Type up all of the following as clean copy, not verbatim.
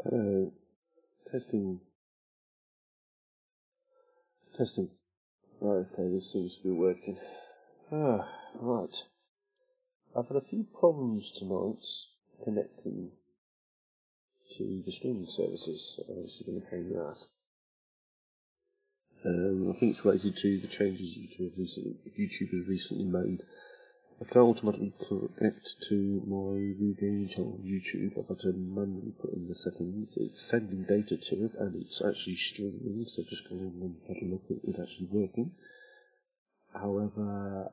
Hello. Testing. Testing. Right, okay, this seems to be working. Right. I've had a few problems tonight connecting to the streaming services. This is going to pain in the ass. I think it's related to the changes YouTube has recently made. I can't automatically connect to my new gaming channel on YouTube. I've had to manually put in the settings. It's sending data to it and it's actually streaming, so just go in and have a look at it actually working. However,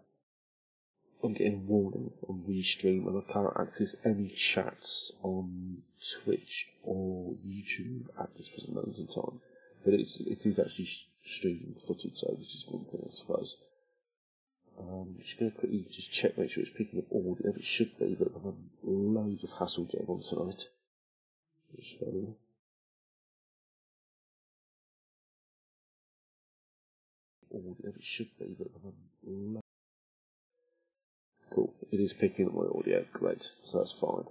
I'm getting a warning on Restream and I can't access any chats on Twitch or YouTube at this present moment in time. But it is actually streaming footage, so which is one thing, I suppose. I'm just going to quickly just check, make sure it's picking up audio. It should be, but I've had loads of hassle getting on tonight. Audio, it should be, but I've had loads. Cool, it is picking up my audio, great, so that's fine.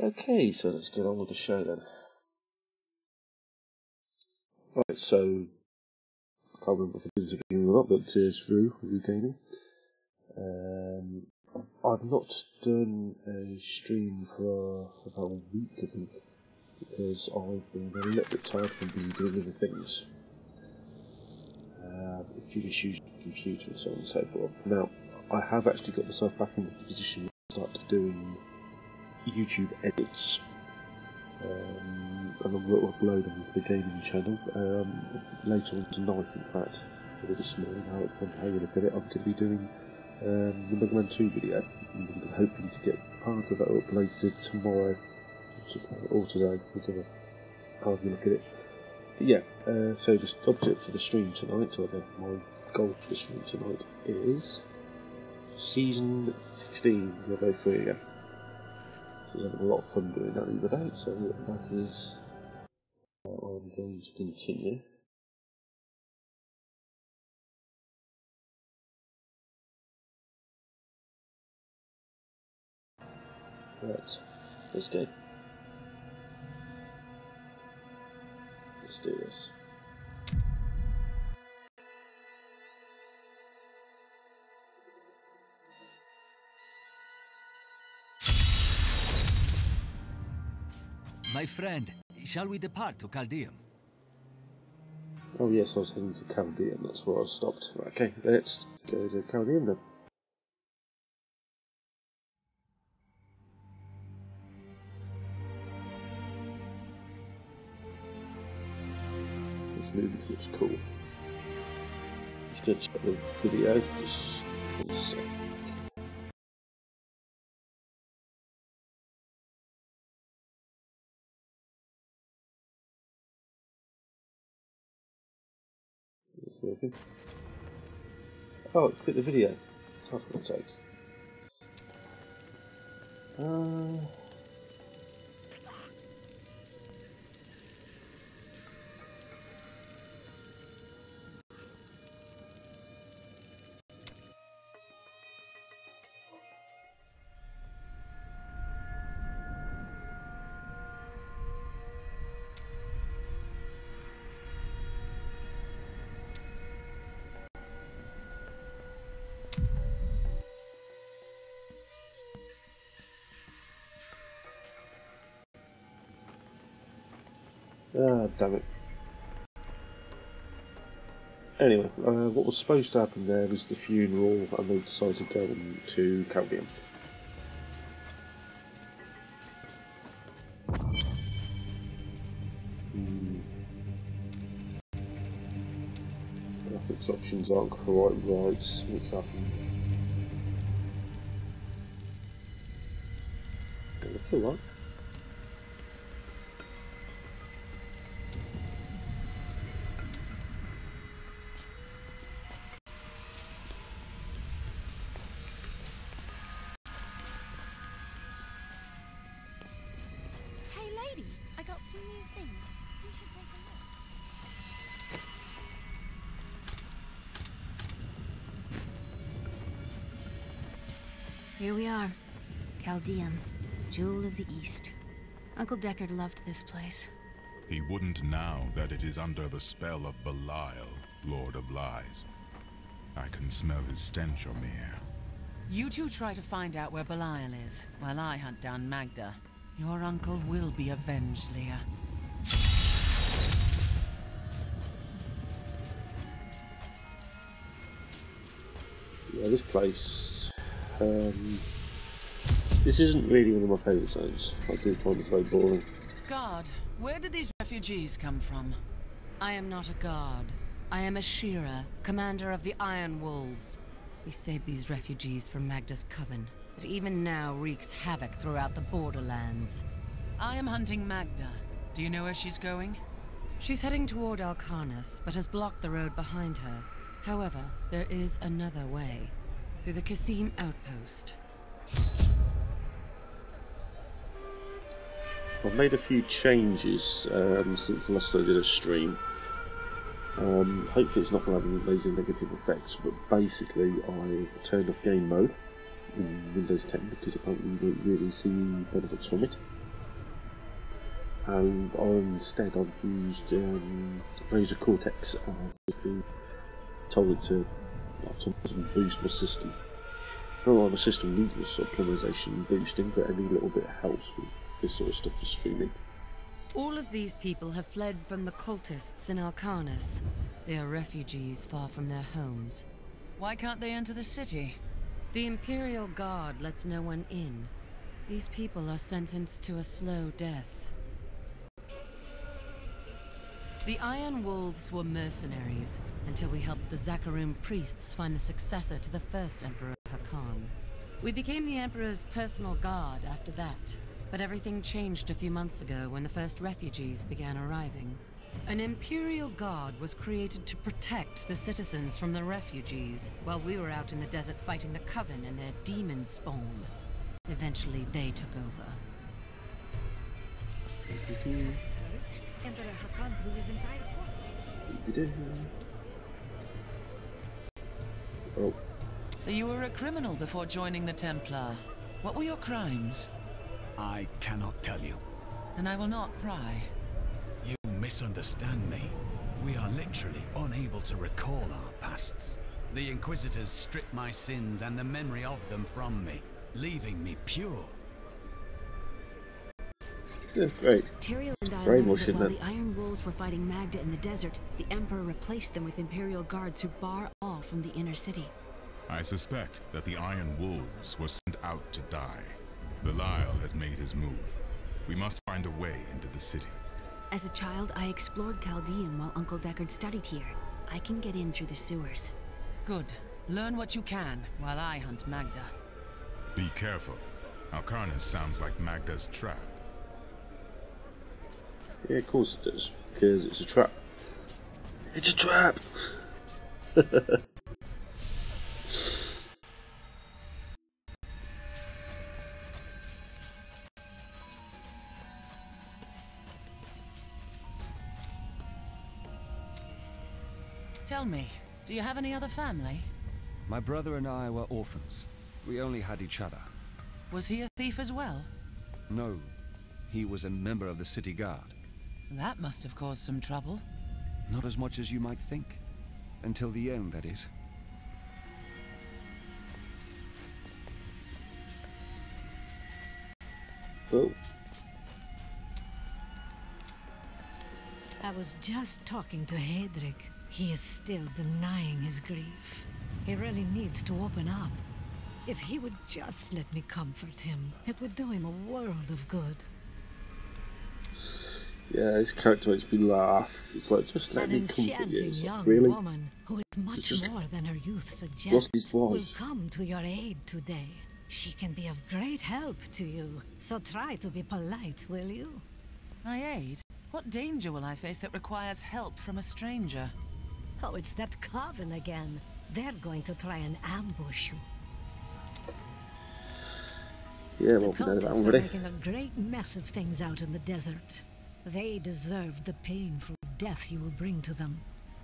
Okay, so let's get on with the show then. Right, so, I can't remember if I did this video or not, but it's Rue Gaming. I've not done a stream for about a week, I think, because I've been a little bit tired from busy doing other things. A few issues with the computer and so on and so forth. Now, I have actually got myself back into the position where I started doing YouTube edits. And I will upload them to the gaming channel later on tonight, in fact, or this morning, how you look at it. I'm going to be doing the Mega Man 2 video. I'm hoping to get part of that uploaded tomorrow or today, whichever, however you look at it. But yeah, so the subject for the stream tonight, or my goal for the stream tonight, is Season 16, Diablo 3 again. We're having a lot of fun doing that the other day, so that is how I'm going to continue. Right, let's go. Let's do this. My friend, shall we depart to Caldeum? Oh yes, I was heading to Caldeum, that's where I stopped. Right, okay, let's go to Caldeum then. This movie looks cool. Just going to check the video, just 1 sec. It's working. Oh, it's quit the video. That's what it takes. Damn it. Anyway, what was supposed to happen there was the funeral, and they decided to go to Caldeum. Graphics options aren't quite right. What's happened? It looks alright. I got some new things. You should take a look. Here we are. Caldeum, Jewel of the East. Uncle Deckard loved this place. He wouldn't now that it is under the spell of Belial, Lord of Lies. I can smell his stench on the air. You two try to find out where Belial is, while I hunt down Magda. Your uncle will be avenged, Leah. Yeah, this place. This isn't really one of my favourite zones. I do find it very boring. God, where did these refugees come from? I am not a god. I am a Shira, commander of the Iron Wolves. We saved these refugees from Magda's coven, that even now wreaks havoc throughout the borderlands. I am hunting Magda. Do you know where she's going? She's heading toward Alcarnus, but has blocked the road behind her. However, there is another way, through the Kasim outpost. I've made a few changes since last I did a stream. Hopefully it's not going to have any major negative effects, but basically I turned off game mode in Windows 10 because apparently you don't really see benefits from it. And instead I've used Razer Cortex and I've been told it to boost my system. Not like my system needs optimization and boosting, but any little bit helps with this sort of stuff for streaming. All of these people have fled from the cultists in Alcarnus. They are refugees far from their homes. Why can't they enter the city? The Imperial Guard lets no one in. These people are sentenced to a slow death. The Iron Wolves were mercenaries, until we helped the Zakharum priests find the successor to the first Emperor, Hakan. We became the Emperor's personal guard after that, but everything changed a few months ago when the first refugees began arriving. An Imperial Guard was created to protect the citizens from the refugees, while we were out in the desert fighting the Coven and their demon spawn. Eventually, they took over. Emperor Hakan threw his entire court. Oh. So you were a criminal before joining the Templar. What were your crimes? I cannot tell you. Then I will not pry. You misunderstand me. We are literally unable to recall our pasts. The Inquisitors stripped my sins and the memory of them from me, leaving me pure. Yeah, great. Tyrael and I Very learned that emotional. while the Iron Wolves were fighting Magda in the desert, the Emperor replaced them with Imperial guards who bar all from the inner city. I suspect that the Iron Wolves were sent out to die. Belial has made his move. We must find a way into the city. As a child, I explored Chaldean while Uncle Deckard studied here. I can get in through the sewers. Good. Learn what you can, while I hunt Magda. Be careful. Alcarnus sounds like Magda's trap. Yeah, of course it does, because it's a trap. It's a trap! Tell me, do you have any other family? My brother and I were orphans. We only had each other. Was he a thief as well? No, he was a member of the city guard. That must have caused some trouble. Not as much as you might think. Until the end, that is. Oh. I was just talking to Hedrick. He is still denying his grief. He really needs to open up. If he would just let me comfort him, it would do him a world of good. Yeah, his character makes me laugh. It's like, just let An me comfort you. enchanting It's like, young really? woman who is much just more than her youth lost suggests his will voice. come to your aid today. She can be of great help to you, so try to be polite, will you? My aid? What danger will I face that requires help from a stranger? Oh, it's that coven again. They're going to try and ambush you. Yeah, The well, we know that cultists are already. making a great mess of things out in the desert. They deserve the painful death you will bring to them.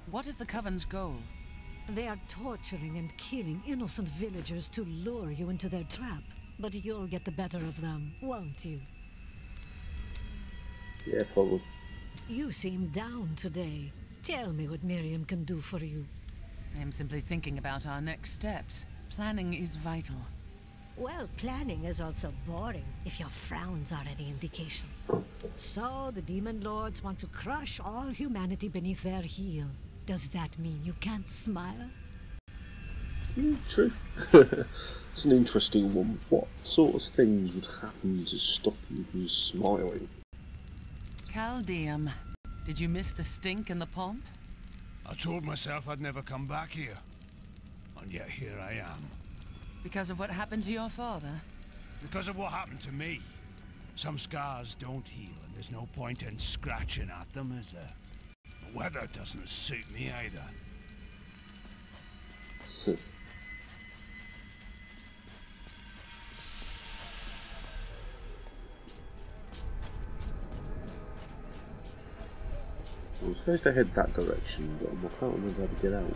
What is the Coven's goal? They are torturing and killing innocent villagers to lure you into their trap. But you'll get the better of them, won't you? Yeah, probably. You seem down today. Tell me what Miriam can do for you. I am simply thinking about our next steps. Planning is vital. Well, planning is also boring, if your frowns are any indication. So, the Demon Lords want to crush all humanity beneath their heel. Does that mean you can't smile? True. It's an interesting one. What sort of things would happen to stop you from smiling? Caldeum, did you miss the stink and the pomp? I told myself I'd never come back here. And yet here I am. Because of what happened to your father? Because of what happened to me. Some scars don't heal, and there's no point in scratching at them, is there? The weather doesn't suit me either. I was supposed to head that direction, but I can't remember how to get out.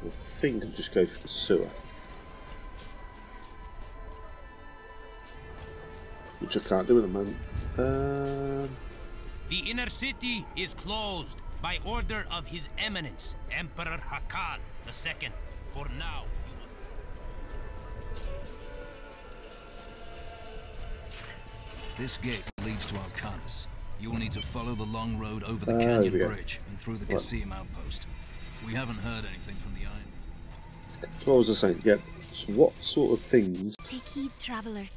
I think I'll just go for the sewer. Which I can't do at the moment. The inner city is closed by order of His Eminence, Emperor Hakan II, for now. This gate leads to Alcanus. You will need to follow the long road over the canyon bridge and through the Kasim outpost. We haven't heard anything from the Iron. So what was I saying? Yep. So what sort of things Take heed, traveler.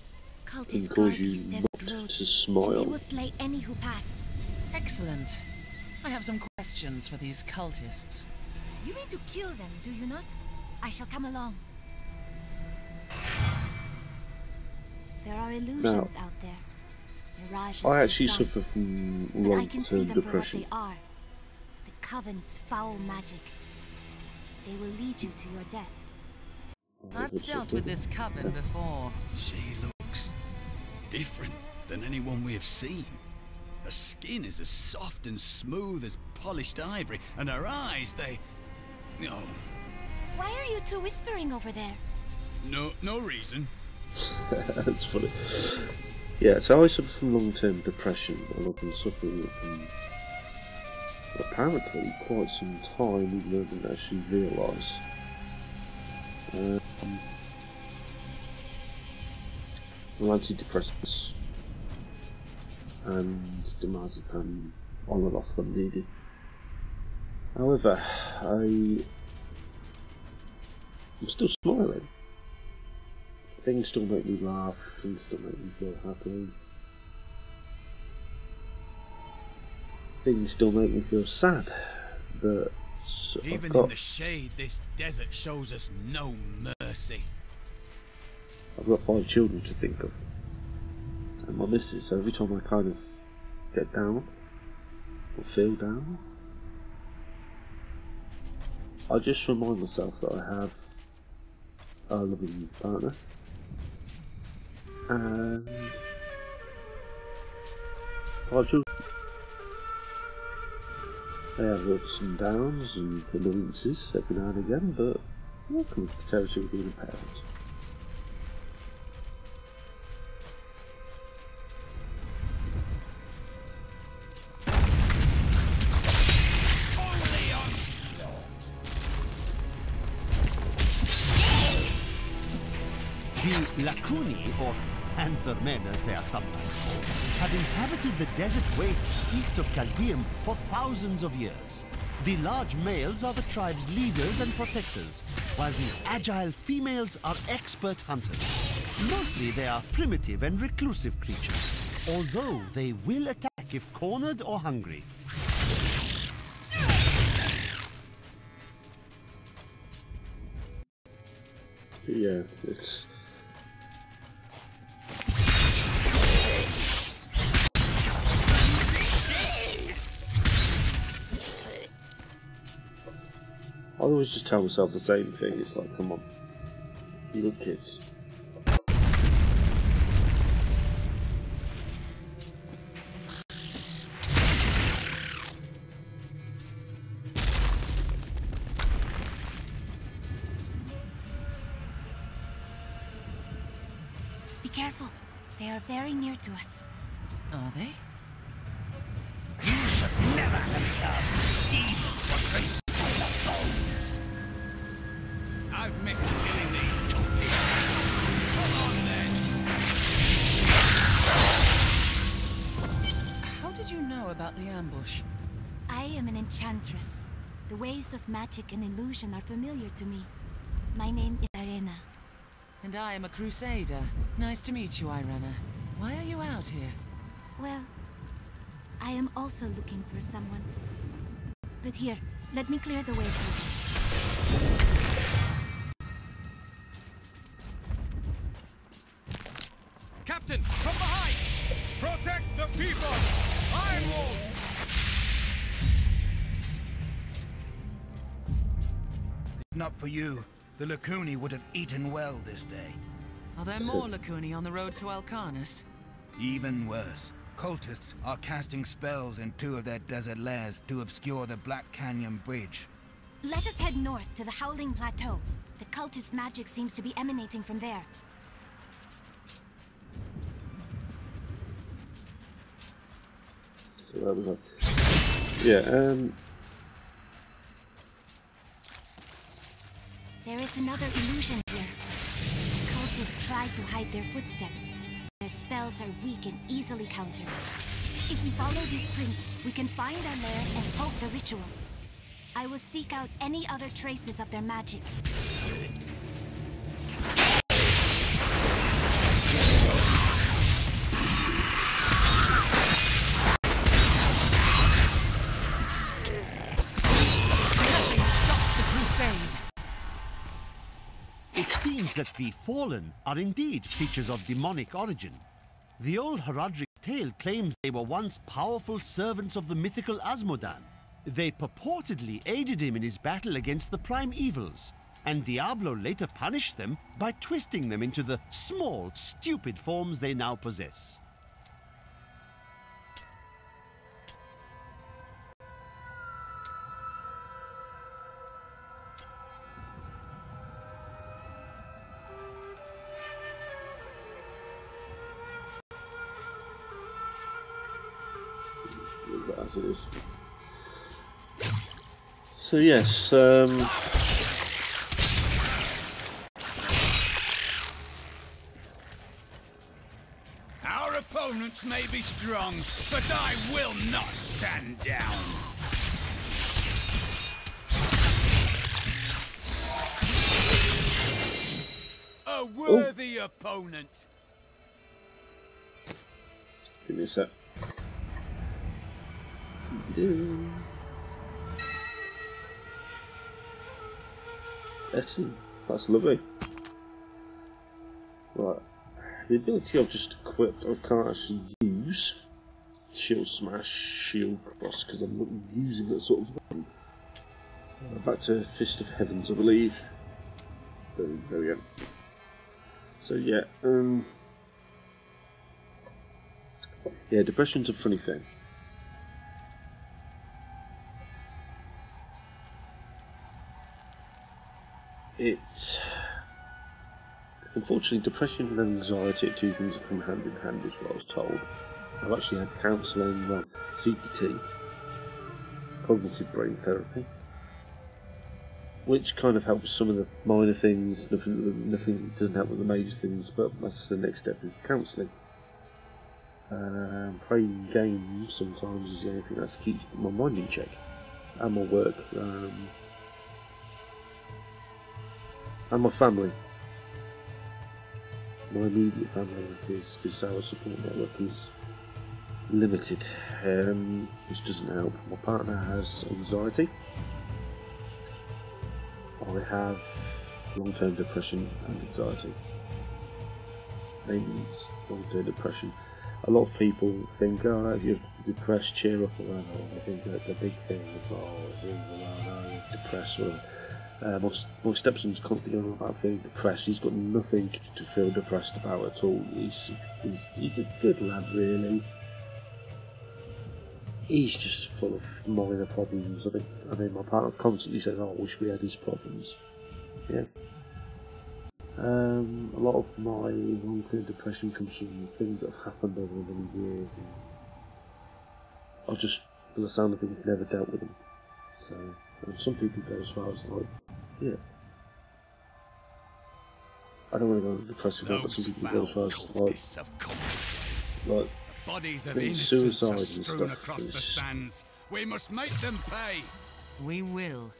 can Cultists cause guard you these desert not roads, to and they smile? will slay any who pass. Excellent. I have some questions for these cultists. You mean to kill them, do you not? I shall come along. There are illusions out there. Mirages I to actually some, suffer from but I can see long-term them depression. for what they are. The Coven's foul magic. They will lead you to your death. I've dealt with this coven before. She looks different than anyone we have seen. Her skin is as soft and smooth as polished ivory, and her eyes, they... No. Why are you two whispering over there? No reason. That's funny. Yeah, so I suffer from long-term depression, and I've been suffering it from apparently quite some time, even though I didn't actually realise. Antidepressants and diazepam on and off when needed. However, I'm still smiling. Things still make me laugh, things still make me feel happy. Things still make me feel sad, but Even in the shade, this desert shows us no mercy. I've got 5 children to think of, and my missus, so every time I kind of get down, or feel down, I just remind myself that I have a loving partner, and 5 children. They have ups and downs and annoyances every now and again, but welcome to the territory of being a parent. The Lacuni, or panther men as they are sometimes called, have inhabited the desert wastes east of Caldeum for thousands of years. The large males are the tribe's leaders and protectors, while the agile females are expert hunters. Mostly they are primitive and reclusive creatures, although they will attack if cornered or hungry. Yeah, it's... I always just tell myself the same thing. It's like, come on, you look kids. Be careful. They are very near to us. Are they? You should never have come, even for grace to the bones. I've missed killing these cultists. Come on then. How did you know about the ambush? I am an enchantress. The ways of magic and illusion are familiar to me. My name is Irena. And I am a crusader. Nice to meet you, Irena. Why are you out here? Well, I am also looking for someone. But here, let me clear the way for you. Captain, from behind! Protect the people! Iron Wolf! If not for you, the Lacuni would have eaten well this day. Are there more Lacuni on the road to Alcarnus? Even worse. Cultists are casting spells in 2 of their desert lairs to obscure the Black Canyon Bridge. Let us head north to the Howling Plateau. The cultist magic seems to be emanating from there. So that was a... Yeah, There is another illusion here. The cultists try to hide their footsteps. Their spells are weak and easily countered. If we follow these prints, we can find our lairs and poke the rituals. I will seek out any other traces of their magic. It seems that the Fallen are indeed creatures of demonic origin. The old Herodric tale claims they were once powerful servants of the mythical Asmodan. They purportedly aided him in his battle against the prime evils, and Diablo later punished them by twisting them into the small, stupid forms they now possess. as it is. So yes, our opponents may be strong, but I will not stand down. A worthy opponent. Give me a sec. Excellent. That's lovely. Right. The ability I've just equipped, I can't actually use. Shield Smash, Shield Cross, because I'm not using that sort of weapon. Back to Fist of Heavens, I believe. There we go. So yeah, yeah, depression's a funny thing. It's unfortunately depression and anxiety are two things that come hand in hand, is what I was told. I've actually had counselling, well, CBT, cognitive brain therapy, which kind of helps some of the minor things. Nothing doesn't help with the major things, but that's the next step, is counselling. Playing games sometimes is the only thing that keeps my mind in check, and my work, and my family, my immediate family, because our support network is limited, which doesn't help. My partner has anxiety. I have long-term depression and anxiety. Mainly long-term depression. A lot of people think, oh, if you're depressed, cheer up, or whatever. I think that's a big thing. It's like, oh, it's no, depressed, whatever. My stepson's constantly going on about feeling depressed. He's got nothing to feel depressed about at all. He's a good lad, really. He's just full of minor problems. I mean, my partner constantly says, "Oh, I wish we had his problems." Yeah. A lot of my long-term depression comes from things that have happened over many years, and I've just But the sound of things never dealt with them. So, and some people go as far as like, yeah. I don't want to go depressive, but some people go as far as like bodies of doing innocents suicide are and strewn stuff. across the sands. We must make them pay. We will.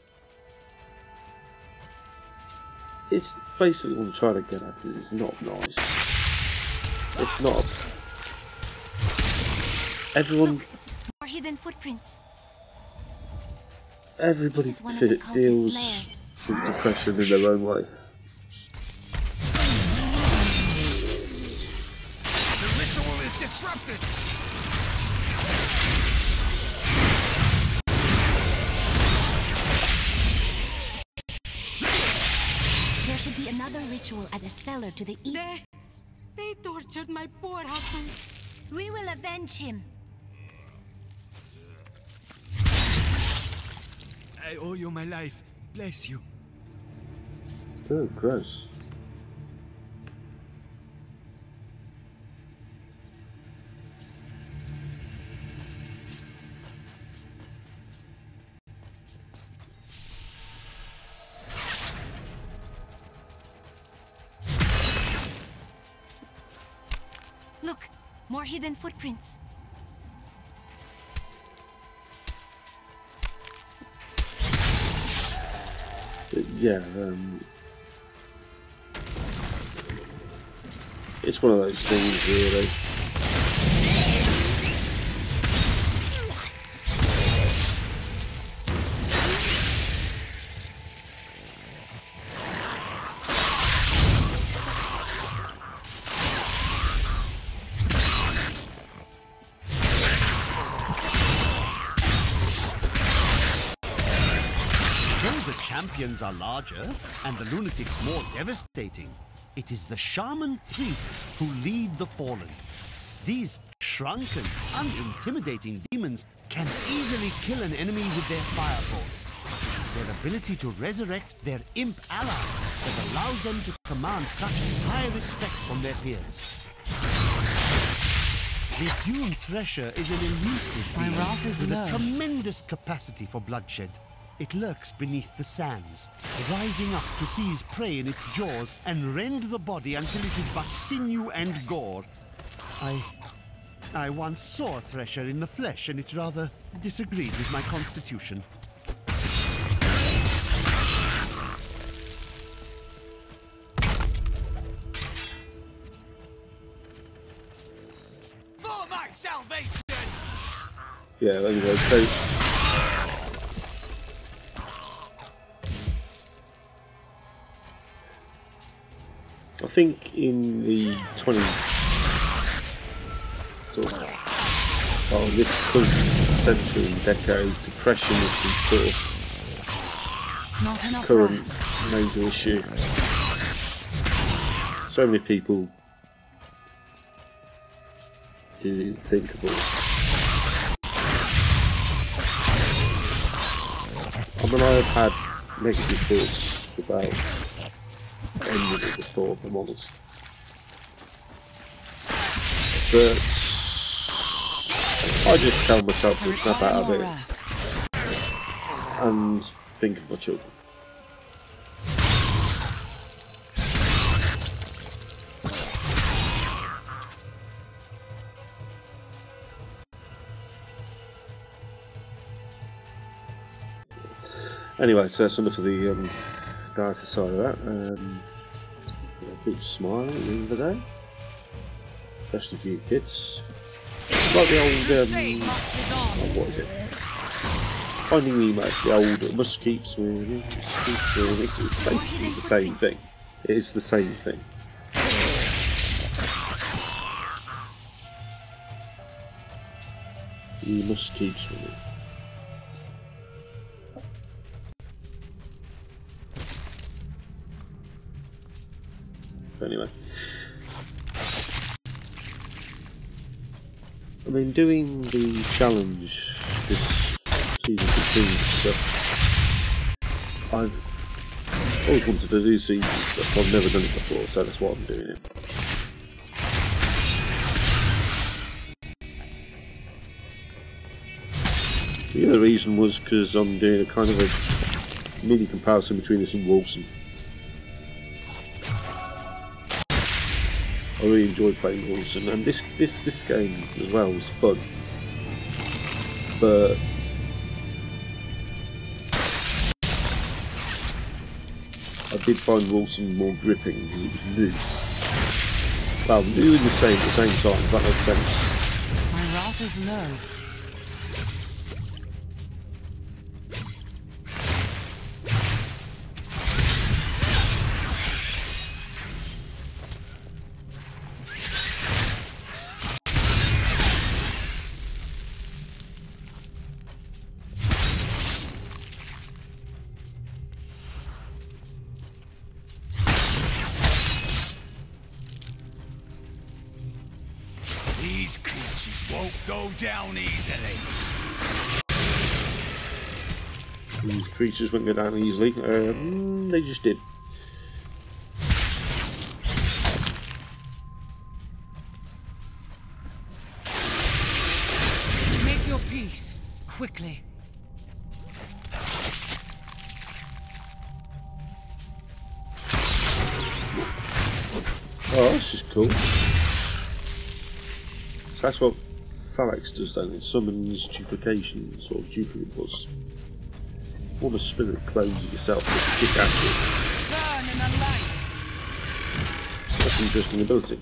It's basically what I'm trying to get at. It's not nice. It's not. Everyone. Look, more hidden footprints. Everybody deals with depression in their own way. The ritual is disrupted. There should be another ritual at the cellar to the east. They tortured my poor husband. We will avenge him. I owe you my life. Bless you. Oh, gross. Look, more hidden footprints. Yeah, it's one of those things, really. Champions are larger, and the lunatics more devastating. It is the shaman priests who lead the fallen. These shrunken, unintimidating demons can easily kill an enemy with their fireballs. It is their ability to resurrect their imp allies that allows them to command such high respect from their peers. The Dune Thresher is an elusive being with a tremendous capacity for bloodshed. It lurks beneath the sands, rising up to seize prey in its jaws and rend the body until it is but sinew and gore. I once saw a thresher in the flesh, and it rather disagreed with my constitution. For my salvation! Yeah, there you go. So, I think in the 20th, this century, decade, depression is the sort of current major issue. So many people do the unthinkable. I mean, I've had negative thoughts about ended it before, if I'm honest. But I just tell myself to snap out of it and think of my children. Anyway, so that's enough of the darker side of that. Keep smiling at the end of the day, especially for you kids. It's like the old, what is it? Finding Nemo, the old must keep swimming, It's basically the same thing. It is the same thing. You must keep swimming. Anyway, I mean, doing the challenge this season 15 stuff, I've always wanted to do season stuff. I've never done it before, so that's why I'm doing it. The other reason was because I'm doing a kind of a mini comparison between this and Wilson. I really enjoyed playing Wilson, and this game as well was fun. But I did find Wilson more gripping because it was new. Well, new in the same time, if that makes sense. My ROS is low. These creatures won't go down easily. These creatures won't go down easily. They just did. Make your peace, quickly. Oh, this is cool. So that's what Phalanx does then, it summons duplications or duplicates. Almost spirit clones of yourself with a kick acid. Burn in the light. That's an interesting ability.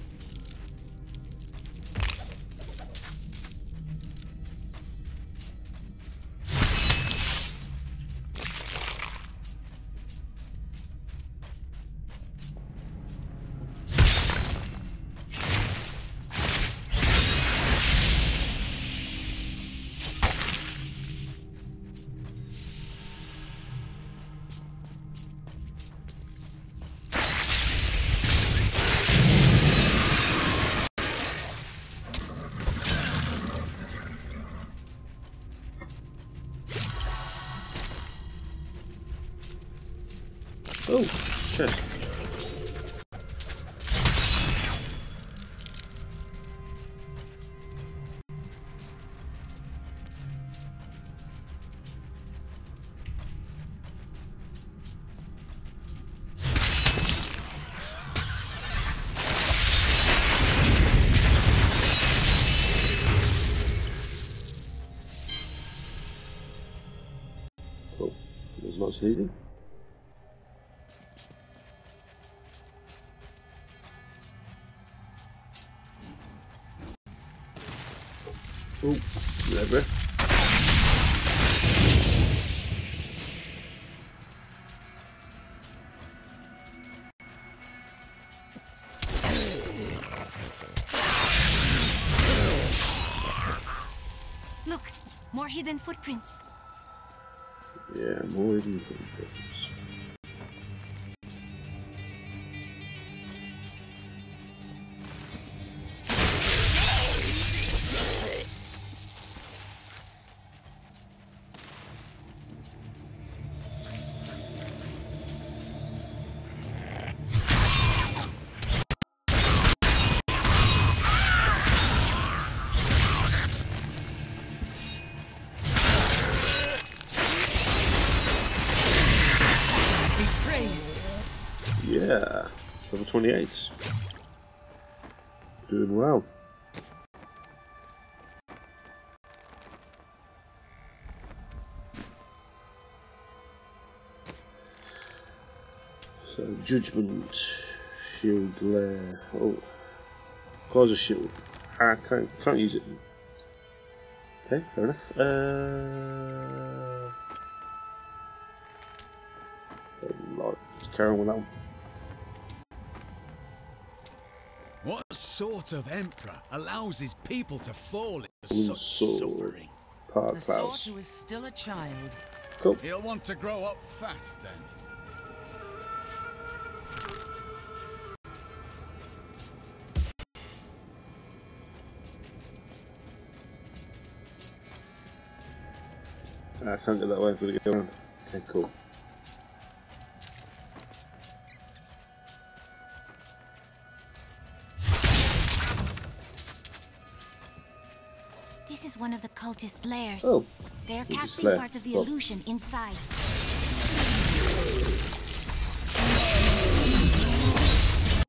Oh, shit. Cool. That was not so easy. Oh, whatever. Look, more hidden footprints. Yeah, more hidden footprints. Yeah, level 28. Doing well. So, Judgment, Shield Glare. Oh, cause a shield. I can't use it. Okay, fair enough. Let's carry on with that one. What sort of emperor allows his people to fall into such suffering? The sort who is still a child. Cool. He'll want to grow up fast then. I can't get that way, I've got to go around. Okay, cool. This is one of the cultist lairs. Oh. They're Just casting left. part of the Well, illusion inside.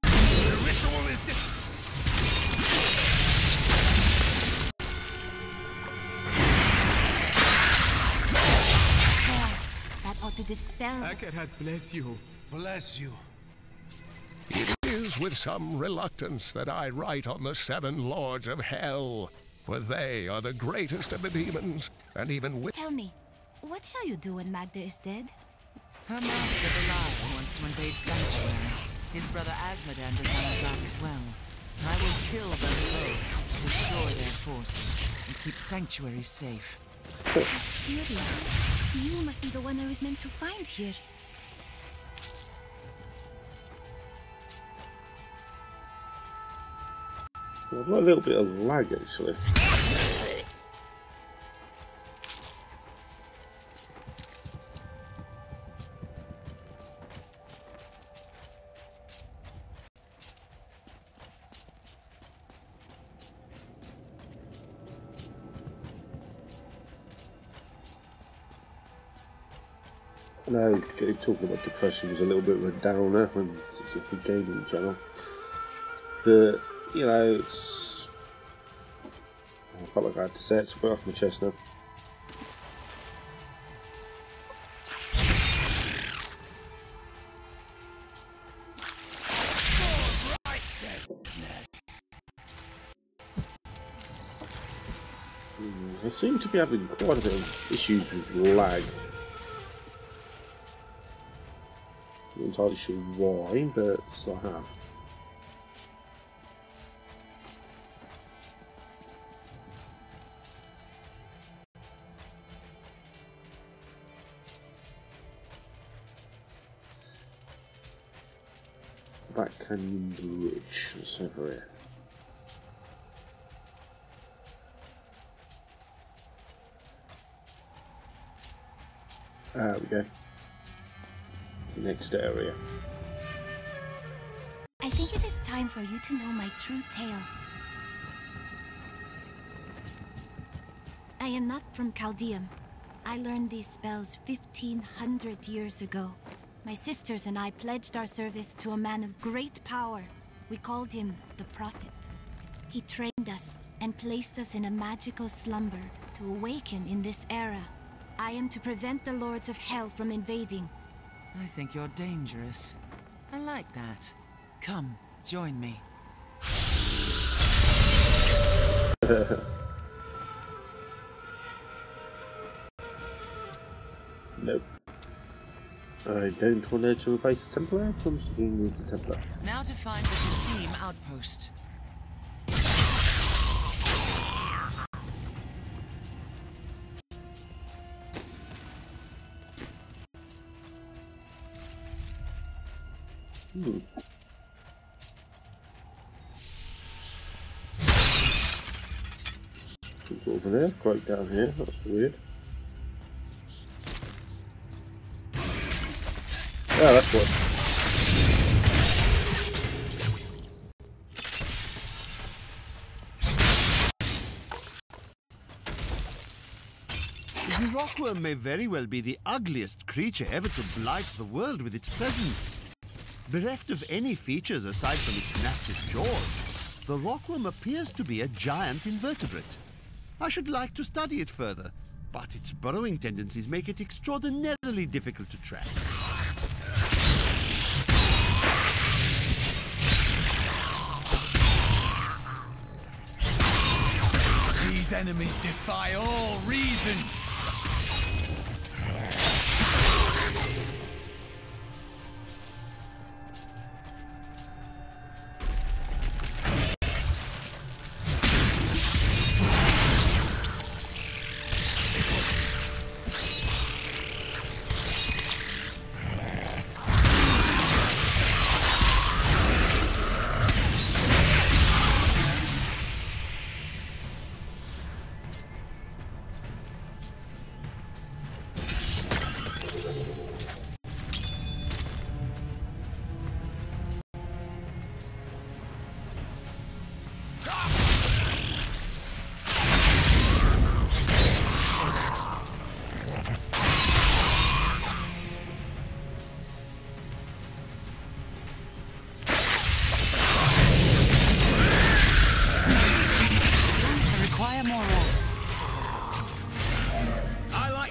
The ritual is That ought to dispel. Akarat bless you. bless you. It is with some reluctance that I write on the 7 lords of hell, for they are the greatest of the demons, and even with— Tell me, what shall you do when Magda is dead? Her master Belial wants to invade Sanctuary. His brother Asmodan desires that as well. I will kill them both, destroy their forces, and keep Sanctuary safe. Curious. You must be the one I was meant to find here. I've got a little bit of lag actually. No, talking about depression was a little bit of a downer when it's a gaming channel. But, you know, it's... I felt like I had to say it, so put it off my chest now. I seem to be having quite a bit of issues with lag. Not entirely sure why, but I have. Black Canyon Bridge, that's over here. There we go. Next area. I think it is time for you to know my true tale. I am not from Chaldeum. I learned these spells 1500 years ago. My sisters and I pledged our service to a man of great power. We called him the Prophet. He trained us and placed us in a magical slumber to awaken in this era. I am to prevent the Lords of Hell from invading. I think you're dangerous. I like that. Come, join me. Nope. I don't want to replace the Templar, I'm sticking with the Templar. Now to find the Kasim outpost. It's over there, right down here, that's weird. Yeah, that's what. The rockworm may very well be the ugliest creature ever to blight the world with its presence. Bereft of any features aside from its massive jaws, the rockworm appears to be a giant invertebrate. I should like to study it further, but its burrowing tendencies make it extraordinarily difficult to track. These enemies defy all reason.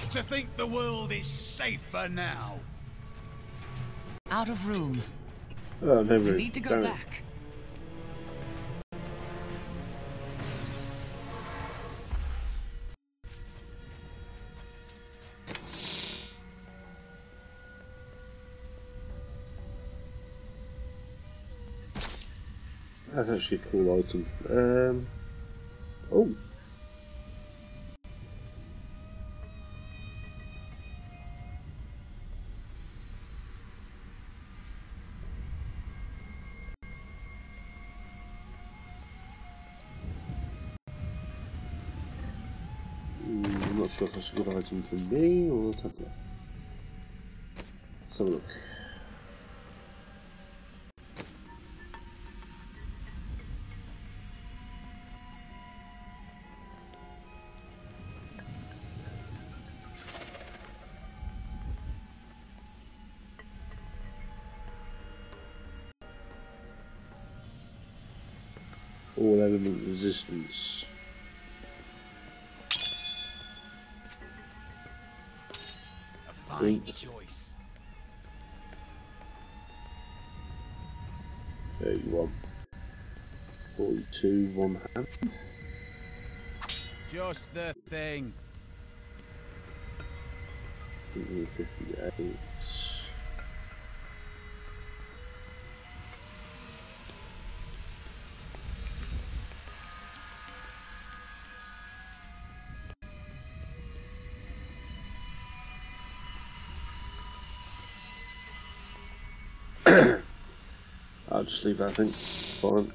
foolish to think the world is safer now. Out of room. Oh, no room. Need to go back. That's actually a cool item. Oh. I'm not sure if that's a good item for me or not. Let's have a look. All element resistance. A fine choice. 31. 42, one hand. Just the thing. 58. I'll just leave that, I think. Fine.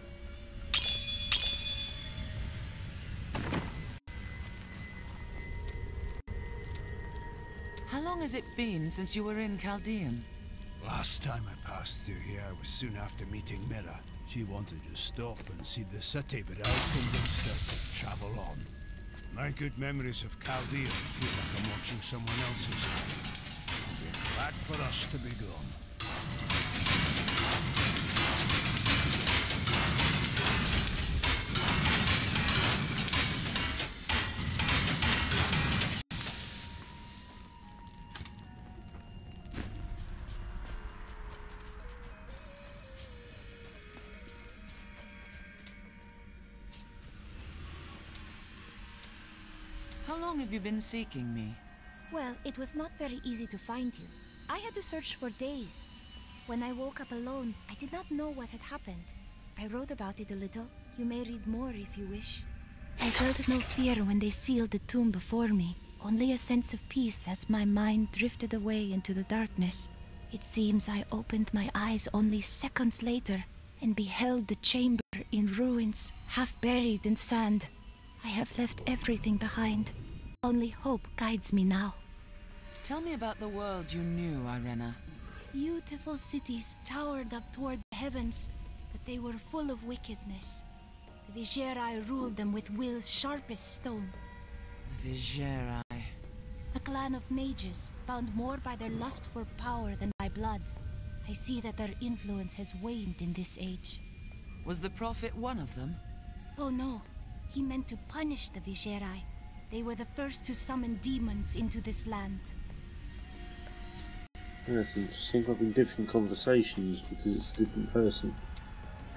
How long has it been since you were in Chaldean? Last time I passed through here was soon after meeting Mira. She wanted to stop and see the city, but I convinced her to travel on. My good memories of Chaldean feel like I'm watching someone else's. We're glad for us to be gone. How long have you been seeking me? Well, it was not very easy to find you. I had to search for days. When I woke up alone, I did not know what had happened. I wrote about it a little. You may read more if you wish. I felt no fear when they sealed the tomb before me, only a sense of peace as my mind drifted away into the darkness. It seems I opened my eyes only seconds later and beheld the chamber in ruins, half buried in sand. I have left everything behind. Only hope guides me now. Tell me about the world you knew, Irena. Beautiful cities towered up toward the heavens, but they were full of wickedness. The Vigerai ruled them with will's sharpest stone. Vigerai. A clan of mages, bound more by their lust for power than by blood. I see that their influence has waned in this age. Was the Prophet one of them? Oh no. He meant to punish the Vigerai. They were the first to summon demons into this land. That's interesting. Having different conversations because it's a different person.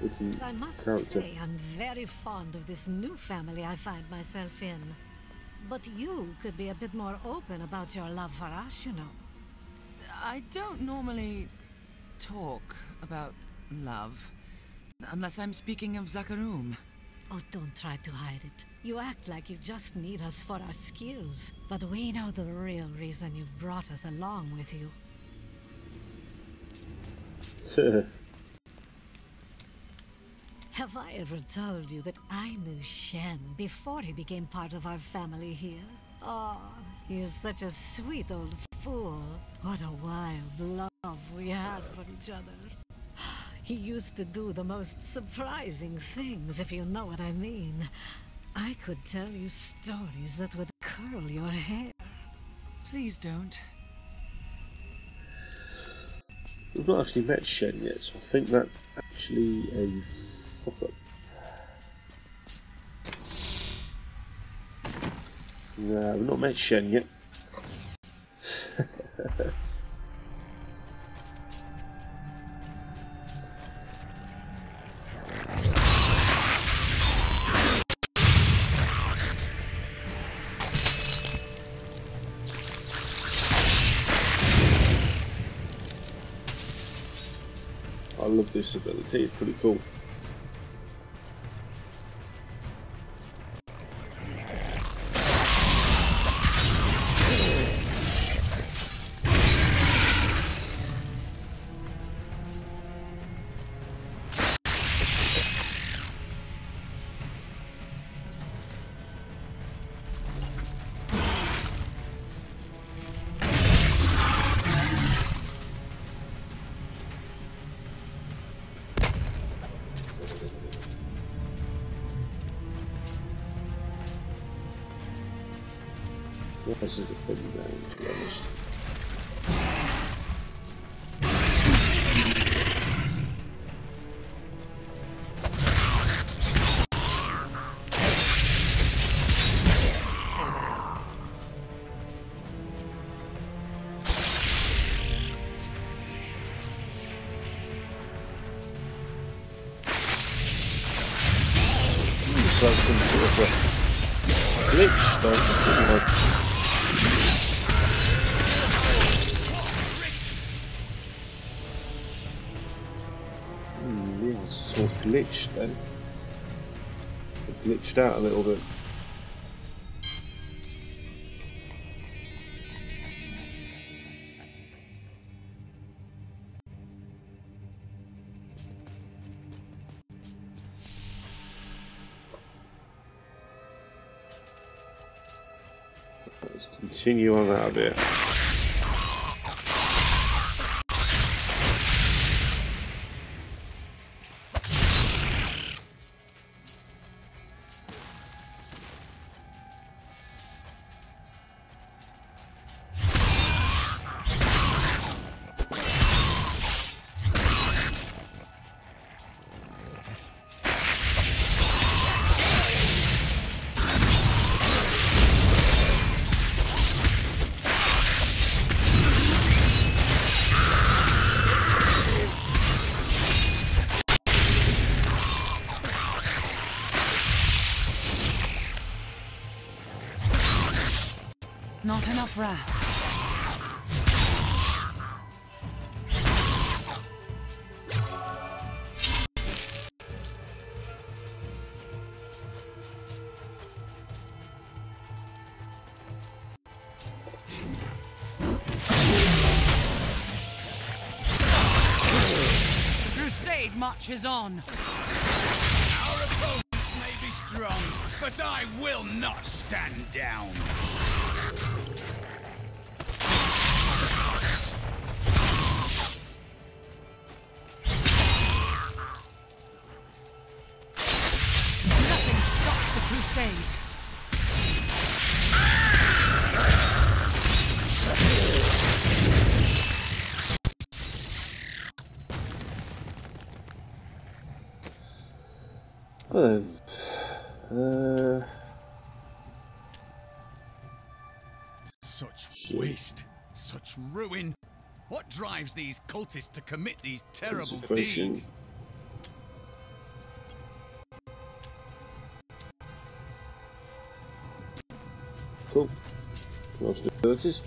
Different I must character. say I'm very fond of this new family I find myself in. But you could be a bit more open about your love for us, you know. I don't normally talk about love, unless I'm speaking of Zakarum. Oh, don't try to hide it. You act like you just need us for our skills, but we know the real reason you've brought us along with you. Have I ever told you that I knew Shen before he became part of our family here? Oh, he is such a sweet old fool. What a wild love we had for each other. He used to do the most surprising things, if you know what I mean. I could tell you stories that would curl your hair. Please don't. We've not actually met Shen yet, so I think that's actually a fuck-up. No, we've not met Shen yet. I love this ability, it's pretty cool. This is a pretty game, to be honest. So some sort of a glitch, don't you? Sort of glitched then. It glitched out a little bit. Let's continue on out of here. Not enough wrath. The crusade marches on. Our opponents may be strong, but I will not stand down. Nothing stops the crusade. Such waste, such ruin. What drives these cultists to commit these terrible deeds? Cool. Lots of abilities.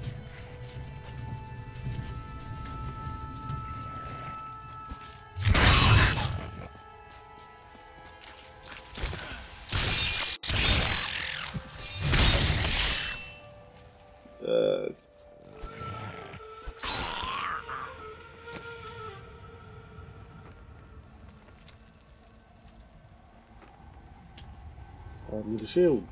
I need a shield.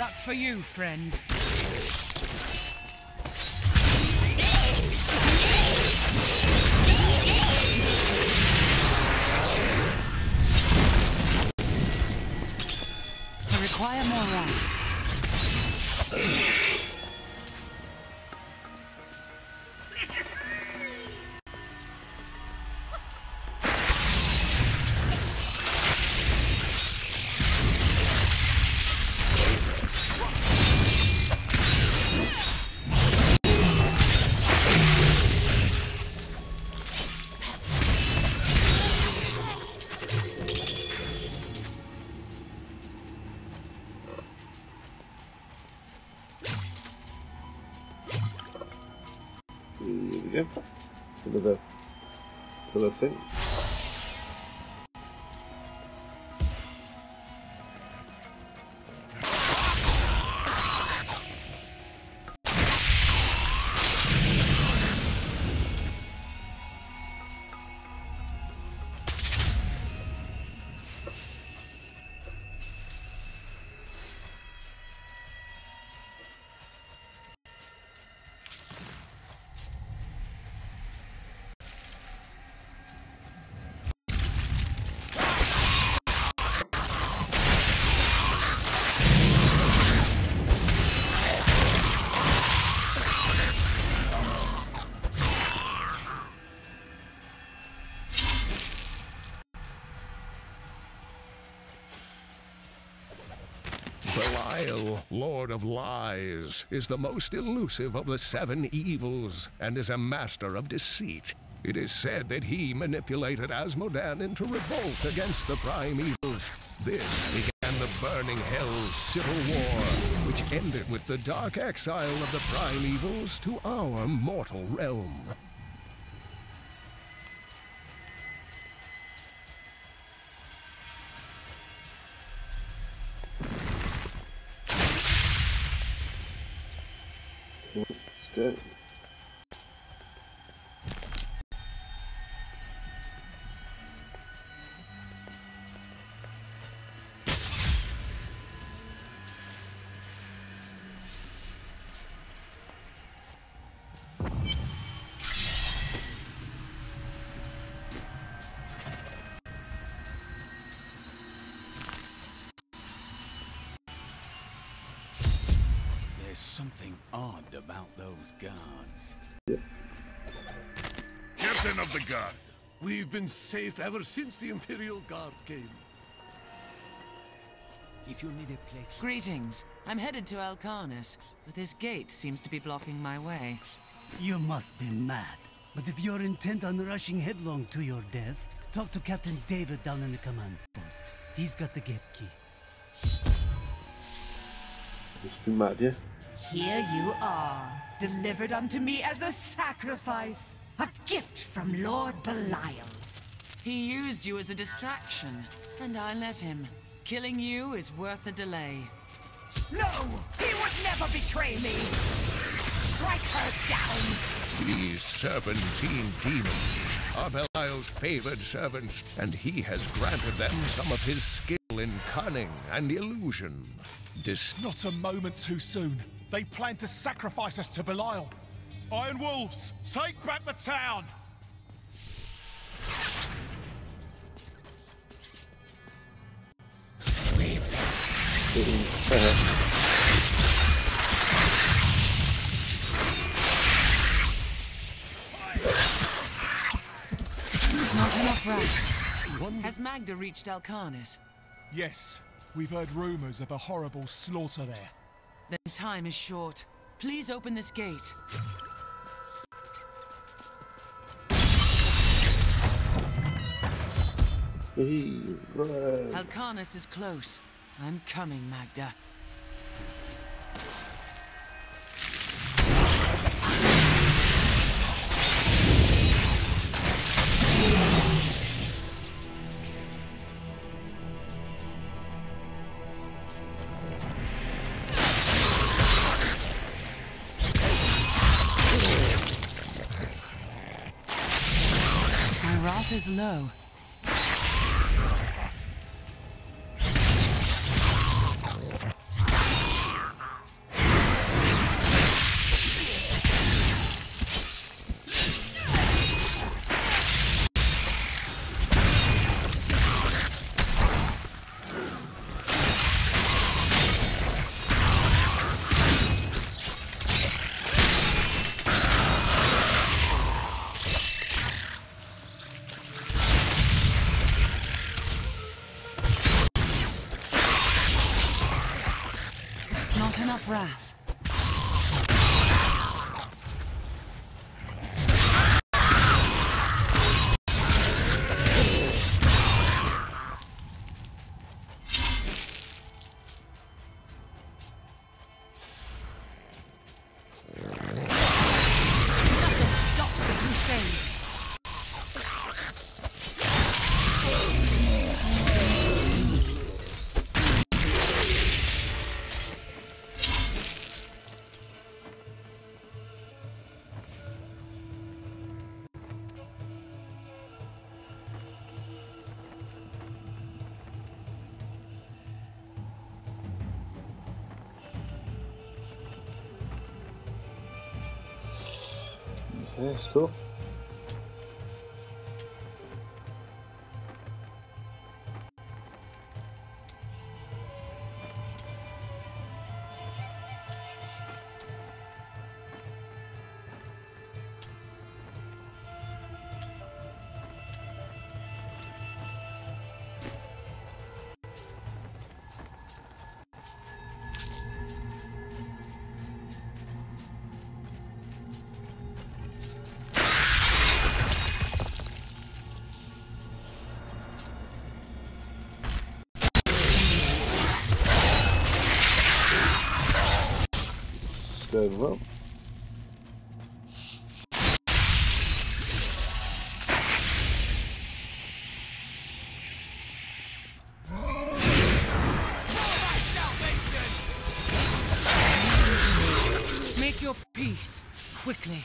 luck for you, friend. I require more rest. Here we go. Another pillar thing. Belial, Lord of Lies, is the most elusive of the 7 evils and is a master of deceit. It is said that he manipulated Asmodan into revolt against the Prime Evils. This began the Burning Hell's civil war, which ended with the dark exile of the Prime Evils to our mortal realm. Let's go. There's something odd about those guards. Captain of the Guard, we've been safe ever since the Imperial Guard came. If you need a place... Greetings. I'm headed to Alcarnus, but this gate seems to be blocking my way. You must be mad. But if you're intent on rushing headlong to your death, talk to Captain David down in the command post. He's got the gate key. Must be mad, yeah? Here you are, delivered unto me as a sacrifice. A gift from Lord Belial. He used you as a distraction, and I let him. Killing you is worth a delay. No! He would never betray me! Strike her down! These serpentine demons are Belial's favored servants, and he has granted them some of his skill in cunning and illusion. Not a moment too soon. They plan to sacrifice us to Belial. Iron Wolves, take back the town! Not enough rest. Has Magda reached Alcarnus? Yes. We've heard rumors of a horrible slaughter there. Then time is short. Please open this gate. Alcarnus is close. I'm coming, Magda. My wrath is low. enough wrath. Yeah, it's cool. Going well. Make your peace, quickly.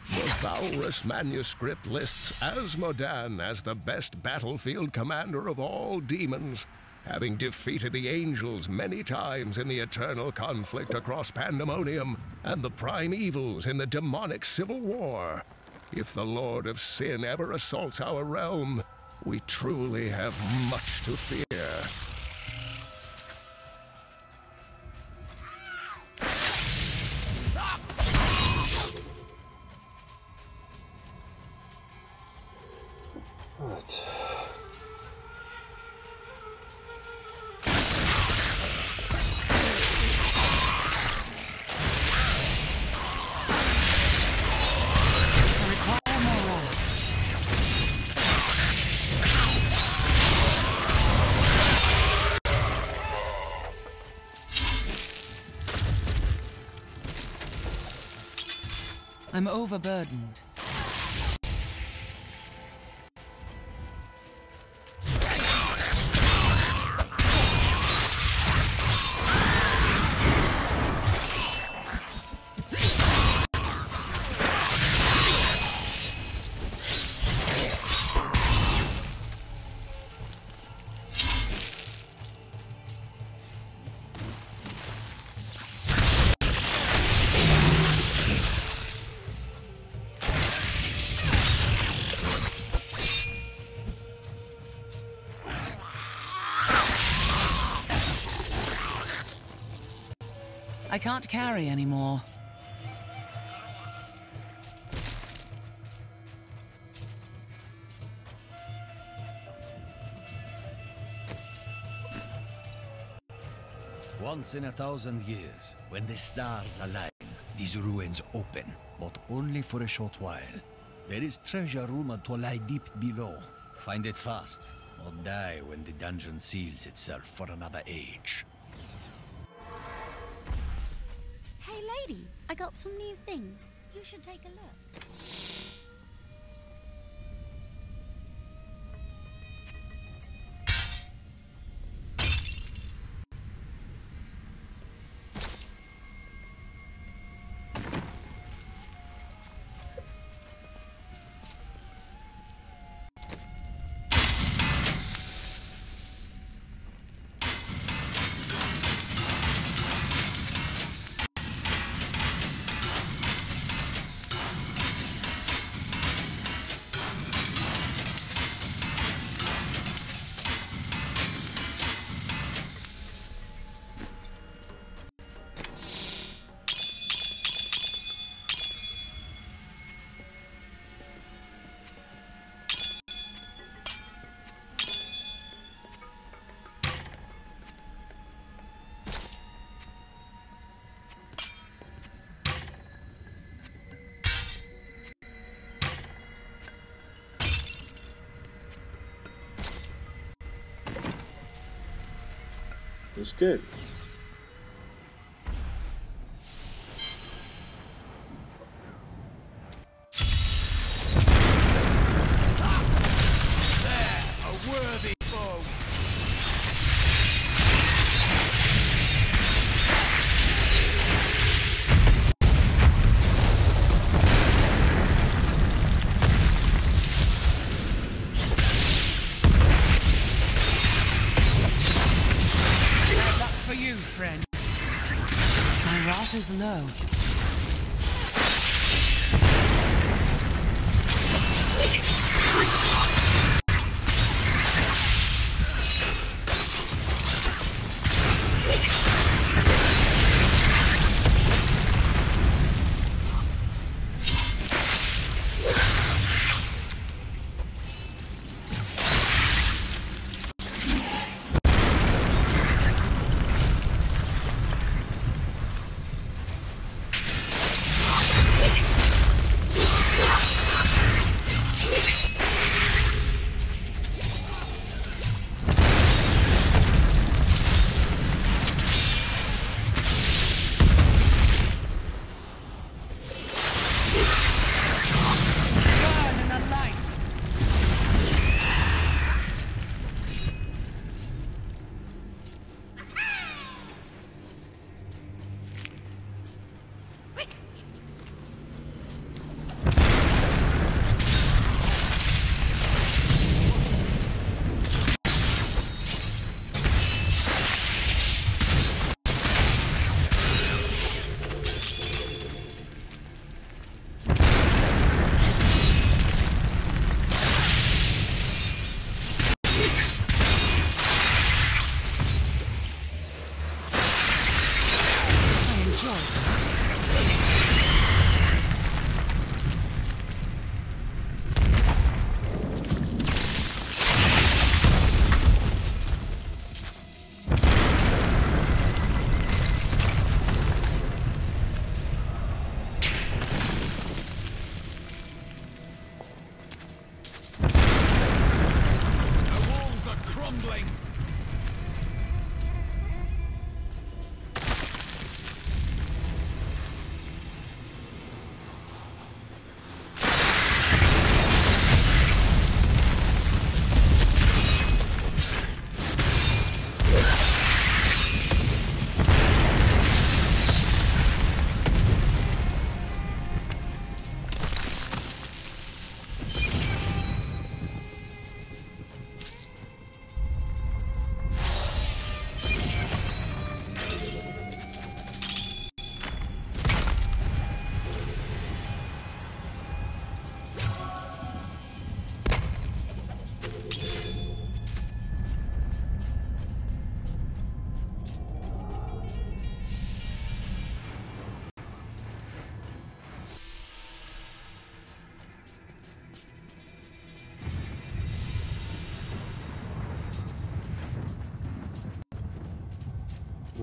The Valrus manuscript lists Asmodan as the best battlefield commander of all demons, having defeated the angels many times in the eternal conflict across Pandemonium and the prime evils in the demonic civil war. If the Lord of Sin ever assaults our realm, we truly have much to fear. Right. I'm overburdened. I can't carry anymore. Once in 1,000 years, when the stars align, these ruins open, but only for a short while. There is treasure rumored to lie deep below. Find it fast, or die when the dungeon seals itself for another age. Hey lady, I got some new things. You should take a look. That's good. Worthy foe. Bad luck for you, friend. My wrath is low.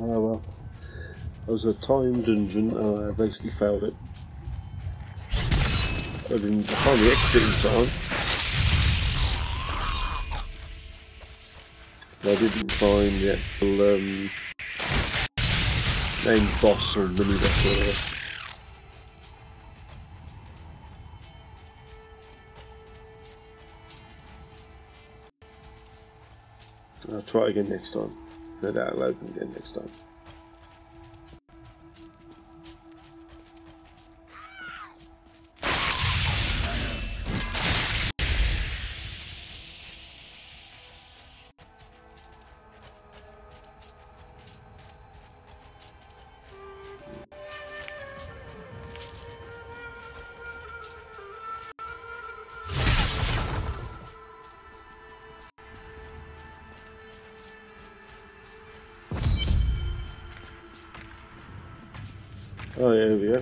Oh well. It was a time dungeon and I basically failed it. I found the exit in time. But I didn't find the actual named boss or mini boss or whatever. I'll try it again next time. No doubt I'll open again next time. Oh yeah, here we go.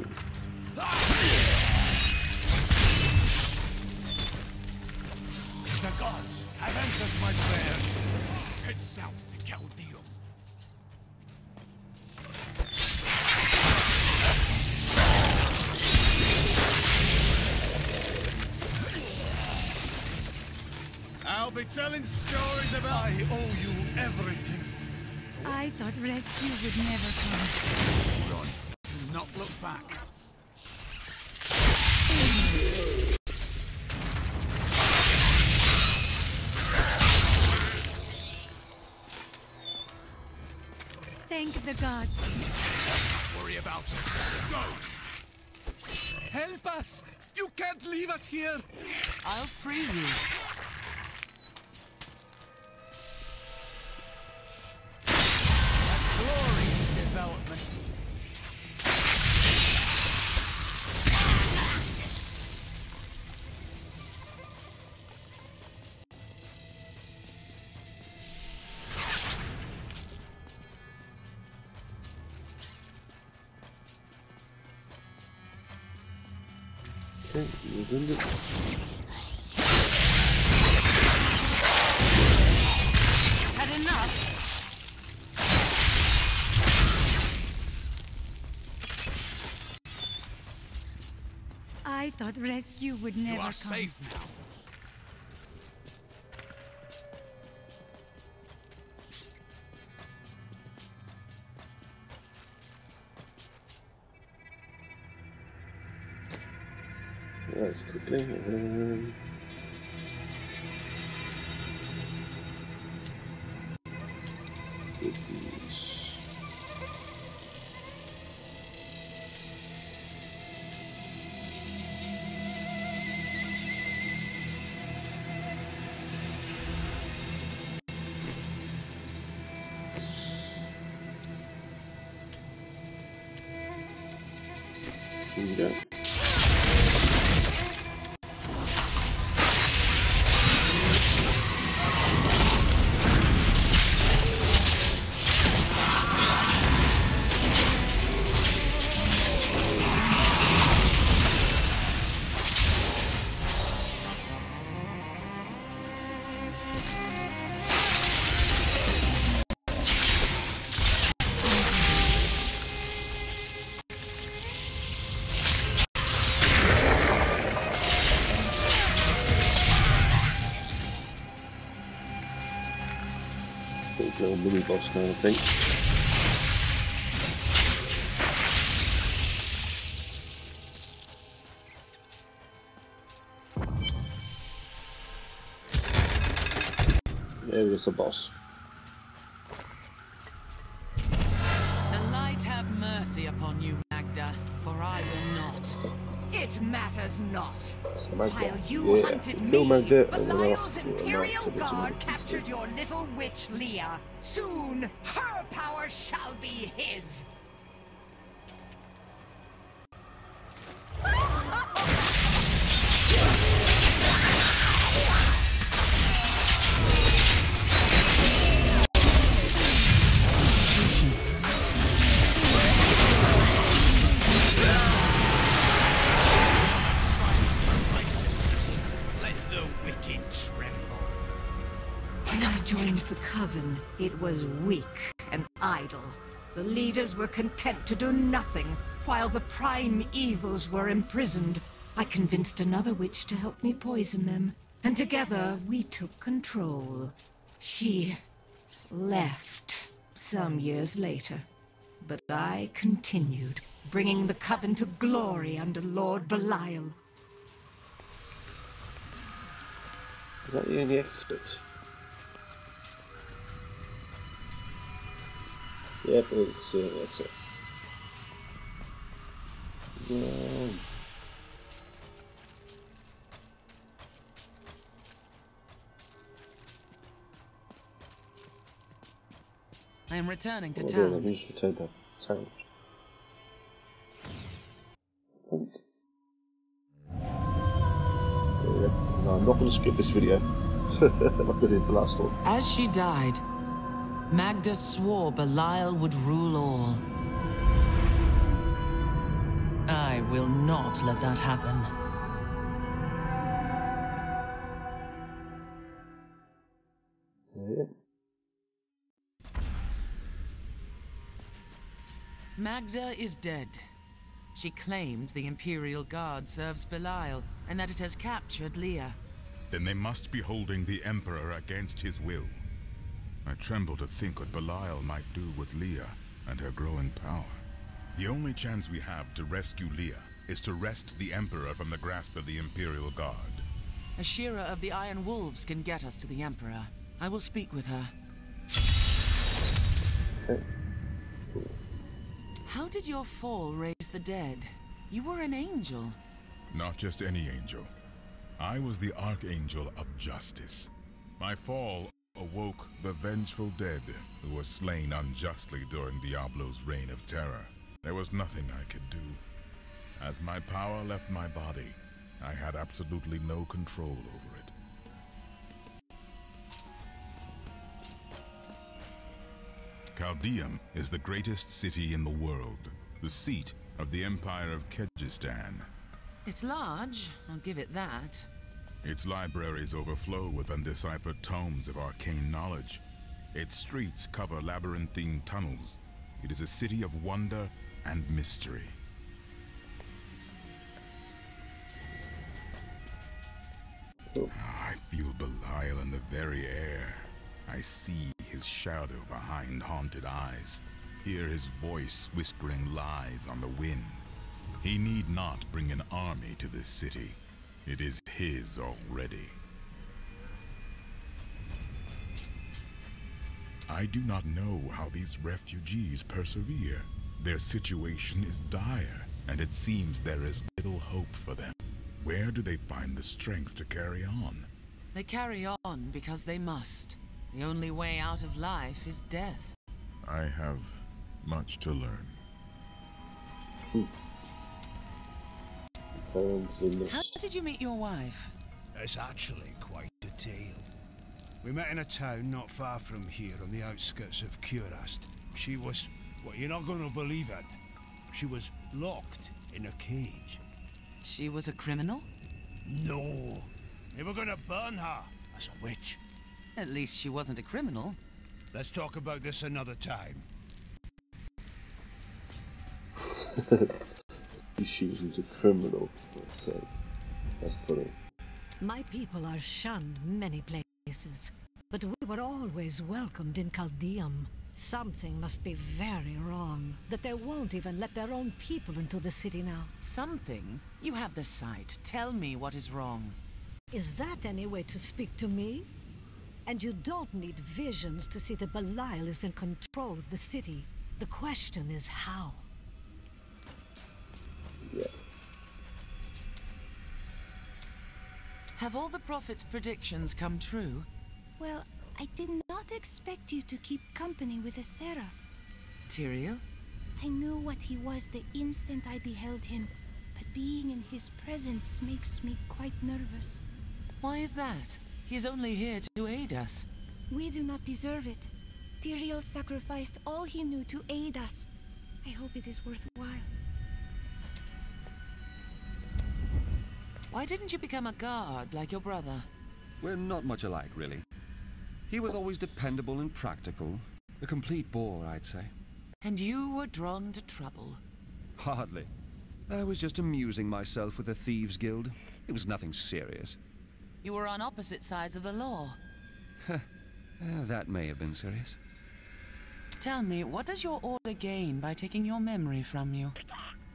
The gods have answered my prayers. Head south to Chaldeum. I'll be telling stories about... I owe you everything. I thought rescue would never come. Run. Do not look back. Thank the gods. Don't worry about it. Go! Help us! You can't leave us here! I'll free you. A glorious development. Had enough? I thought rescue would never You are come. safe now. Right, quickly. Cookies. Here we go. Little mini boss now, I think. There is the boss. The light have mercy upon you, Magda, for I will not. It matters not. Magda. While you hunted me, Magda, Belial's Imperial Guard captured your little witch Leah. Soon, her power shall be his. When I joined the Coven, it was weak and idle. The leaders were content to do nothing, while the prime evils were imprisoned. I convinced another witch to help me poison them, and together we took control. She left some years later, but I continued, bringing the Coven to glory under Lord Belial. Is that the only exit? Yep, it's the only exit. No. I am returning to I've town. just returned to town. No, I'm not going to skip this video. Like I did the last one. As she died, Magda swore Belial would rule all. I will not let that happen. Yeah. Magda is dead. She claims the Imperial Guard serves Belial, and that it has captured Leah. Then they must be holding the Emperor against his will. I tremble to think what Belial might do with Leah and her growing power. The only chance we have to rescue Leah is to wrest the Emperor from the grasp of the Imperial Guard. A shearer of the Iron Wolves can get us to the Emperor. I will speak with her. How did your fall raise the dead? You were an angel. Not just any angel. I was the Archangel of Justice. My fall awoke the vengeful dead who were slain unjustly during Diablo's reign of terror. There was nothing I could do. As my power left my body, I had absolutely no control over it. Caldeum is the greatest city in the world, the seat of the Empire of Kyrgyzstan. It's large, I'll give it that. Its libraries overflow with undeciphered tomes of arcane knowledge. Its streets cover labyrinthine tunnels. It is a city of wonder and mystery. I feel Belial in the very air. I see his shadow behind haunted eyes, hear his voice whispering lies on the wind. He need not bring an army to this city. It is his already. I do not know how these refugees persevere. Their situation is dire, and it seems there is little hope for them. Where do they find the strength to carry on? They carry on because they must. The only way out of life is death. I have much to learn. How did you meet your wife? It's actually quite a tale. We met in a town not far from here on the outskirts of Kurast. She was, well, you're not going to believe it. She was locked in a cage. She was a criminal? No. They were going to burn her as a witch. At least she wasn't a criminal. Let's talk about this another time. She wasn't a criminal, it says. That's funny. My people are shunned many places, but we were always welcomed in Caldeum. Something must be very wrong, that they won't even let their own people into the city now. Something? You have the sight. Tell me what is wrong. Is that any way to speak to me? And you don't need visions to see that Belial is in control of the city. The question is how? Yeah. Have all the prophet's predictions come true? Well, I did not expect you to keep company with a seraph. Tyrael? I knew what he was the instant I beheld him, but being in his presence makes me quite nervous. Why is that? He's only here to aid us. We do not deserve it. Tyrael sacrificed all he knew to aid us. I hope it is worthwhile. Why didn't you become a guard like your brother? We're not much alike, really. He was always dependable and practical. A complete bore, I'd say. And you were drawn to trouble? Hardly. I was just amusing myself with the Thieves' Guild. It was nothing serious. You were on opposite sides of the law. That may have been serious. Tell me, what does your order gain by taking your memory from you?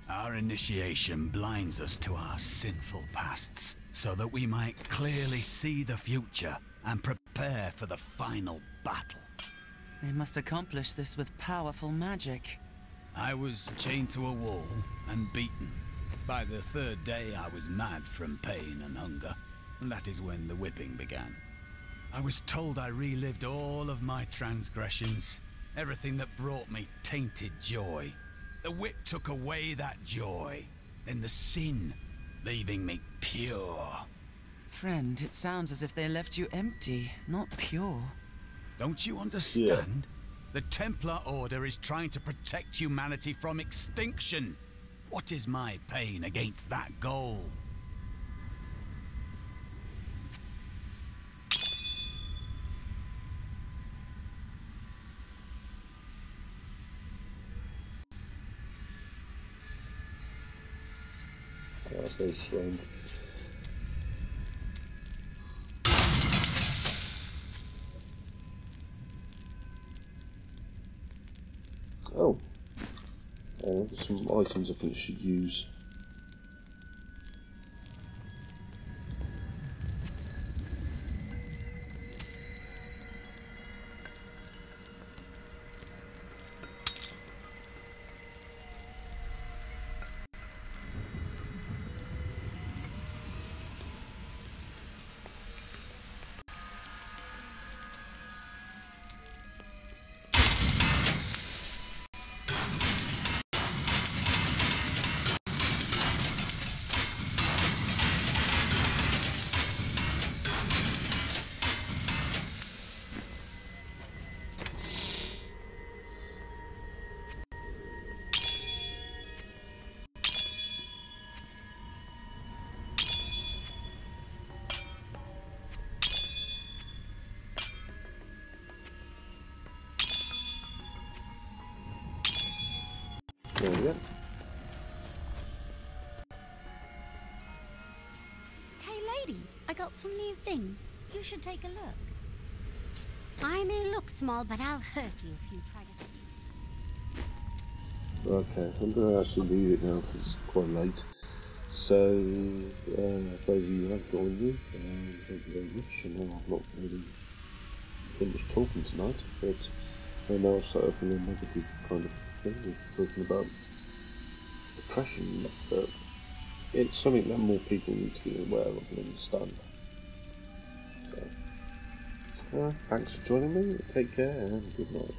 Our initiation blinds us to our sinful pasts, so that we might clearly see the future and prepare for the final battle. They must accomplish this with powerful magic. I was chained to a wall and beaten. By the third day, I was mad from pain and hunger. That is when the whipping began. I was told I relived all of my transgressions. Everything that brought me tainted joy. The whip took away that joy. Then the sin, leaving me pure. Friend, it sounds as if they left you empty, not pure. Don't you understand? Yeah. The Templar Order is trying to protect humanity from extinction. What is my pain against that goal? That's very strange. Oh. There's some items I think I should use. There we go. Hey lady, I got some new things. You should take a look. I may look small, but I'll hurt you if you try to... Okay, I'm going to actually leave it now because it's quite late. So, those of you who have joined me, thank you very much. I know I've not really finished talking tonight, but I know I've set up in a negative kind of thing, talking about depression, but it's something that more people need to be aware of and understand. So, thanks for joining me, take care and good night.